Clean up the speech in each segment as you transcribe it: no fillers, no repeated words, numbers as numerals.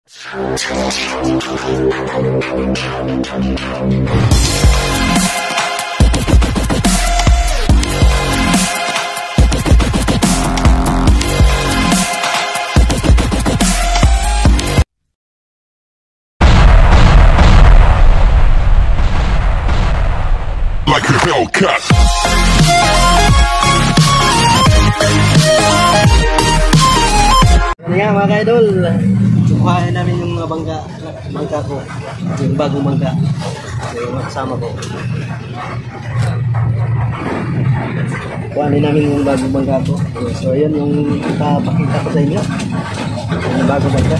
Like a Hellcat. Yan nga mga ka-idol, kukuhain namin yung mga bangka ko, yung bagong bangka. So yung kasama ko. Kuhain namin yung bagong bangka ko. So yun yung ipapakita ko sa inyo, yung bagong bangka.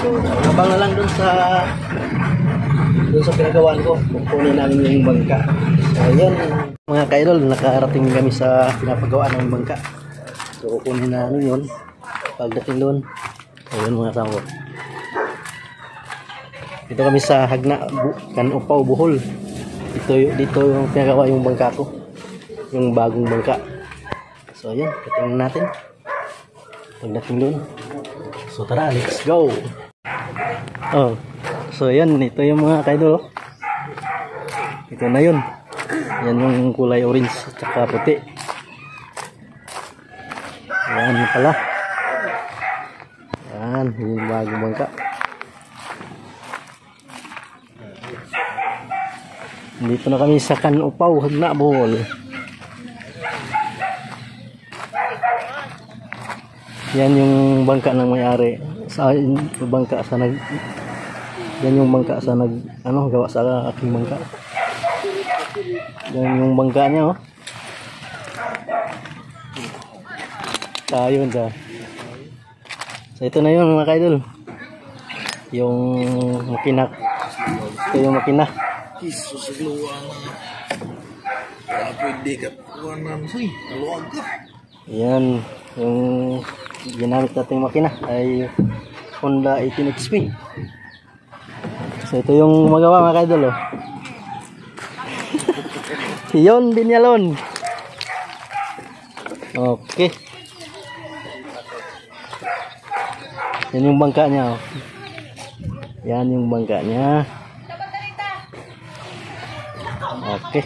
So habang na lang dun sa pinagawaan ko, kukunin namin yung bangka. So yun mga ka-idol, nakarating kami sa pinapagawaan ng bangka. So kukunin namin yun. Pagdating doon, ayun mga kasama ko. Dito kami sa Hagna, Upaw, Bohol. Dito yung pinagawa yung bangka ko. Yung bagong bangka. So ayun, patingin natin. Pagdating doon. So tara, let's go! Oh, so ayun, ito yung mga kaidol. Ito na yun. Yan yung kulay orange at saka puti. Yan pala. Yan, yung bagong bangka. Dito na kami sa Upaw, Hagna, Bohol. Yan yung bangka ng may-ari. Yan yung bangka sa gawa sa aking bangka. Yan yung bangka niya, oh. Tayo dyan. So ito na yun mga kaidol. Yung makina. Ito yung makina. Jesus, luwa na. Pwede ka kuwanan soy. Naluwag ka. Yan. Yung ginamit nating makina ay Honda 18 XP. So ito yung magawa mga kaidol, oh. Yon Binyalon. Okay. Yan yung bangka niya, oh. Yan yung bangka niya. Okay.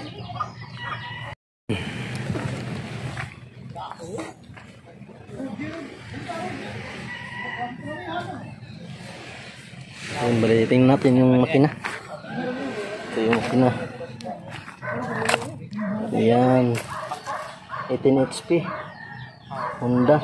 Ayan, balitin natin yung makina. Ito yung makina. Ayan. 18 HP. Honda.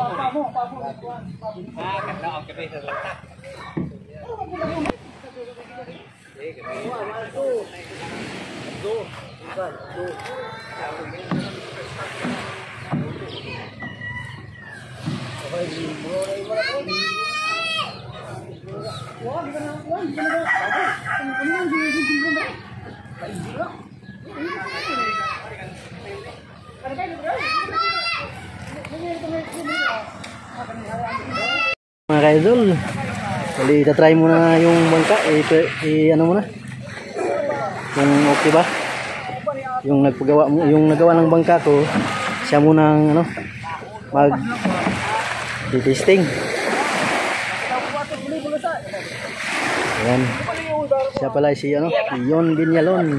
Mga kaidol, bali itatry muna yung bangka, ano muna kung okay ba yung nagawa ng bangka ko. Siya muna ang mag testing. Ayan, siya pala si Yon Binyalon.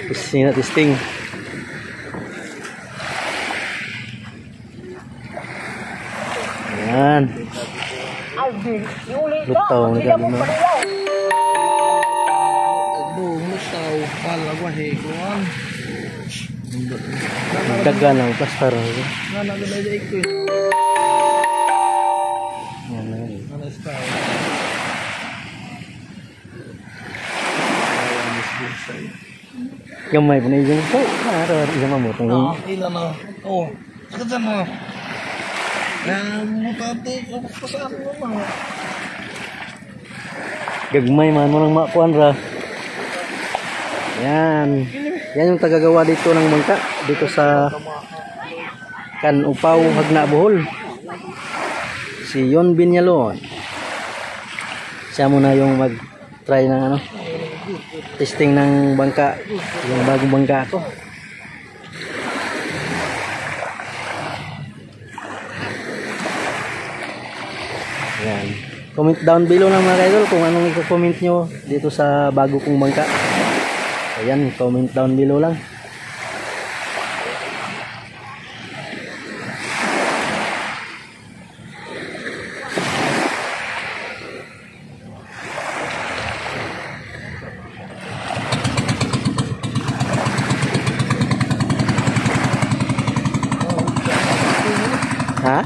Testing. Ayan. Lutaw na gabi mo. Mustaw, palagwa hekuan. Dagan ang pasar. Nalagay ko. Ayan. Ano style? Gamay po na yung po. Araw, isang mamutong. Ilan na. Oh, sakit mo. Mutante, pasaan mo mga. Gagmay man mo ng makuan ra. Yan. Yan yung tagagawa dito ng bangka. Dito sa Upaw, Hagna, Bohol. Si Yon Binyalon. Siya muna yung mag-try ng testing ng bangka. Yung bagong bangka ko. Ayan. Comment down below lang mga idol kung anong i-comment nyo dito sa bago kong bangka. Ayan, comment down below lang. Ha?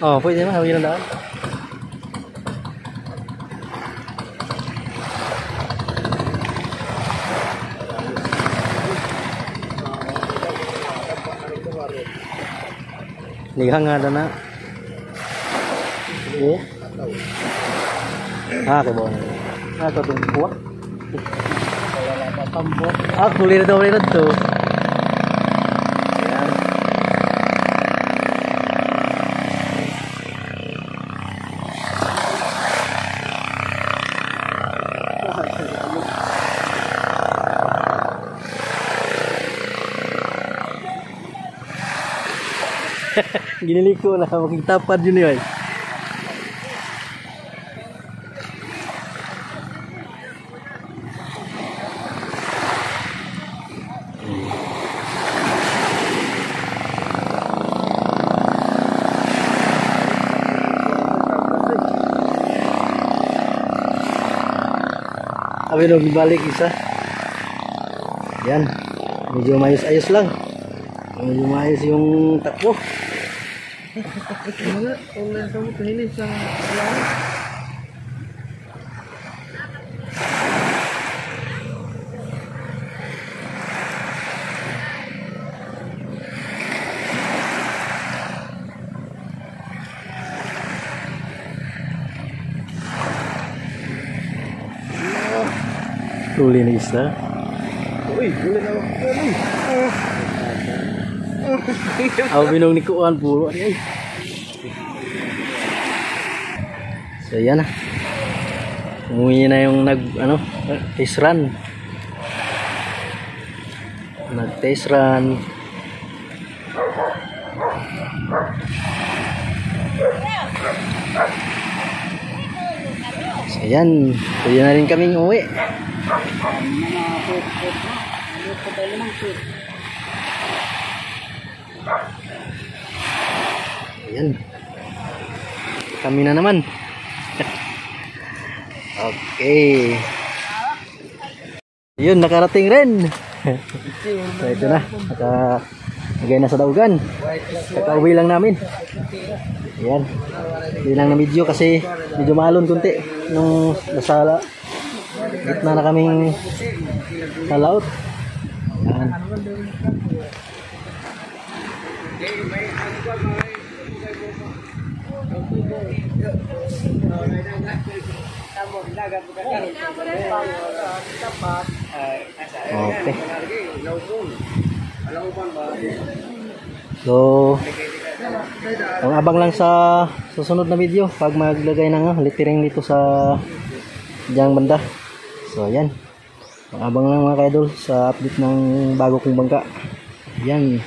Oh, pwede naman. Hawin lang daan. Ligang nga na. Oh. Ah, kay bon. Ah, to tung buah. Wala pa tambok. Ah, kulit to. Ayan. Giniliko na makitapad yun yun. Abi nung balik isa. Yan. Medyo mayos-ayos lang. Medyo mayos yung takbo. Mga online kamu kahini sa lahat. Huli na isa. Uy, boleh na ako. Ako binong ni Kuan puro. Ay. So yan na. Umuwi na yung test run. Nag-test run. So yan. Pwede na rin kaming uwi. Ayan. Kami na naman. Okay. Yun, nakarating rin. So ito na. Nakagay na sa daugan. Kakauwi lang namin. Ayan. Hindi lang na video kasi medyo maalon kunti. Nung nasa gitna na kaming salaut. Ayan. Okay. So, ang abang lang sa susunod na video pag maglagay ng littering dito sa diyang banda. So, ayan. Ang abang lang mga kaidol sa update ng bago kong bangka. Ayan.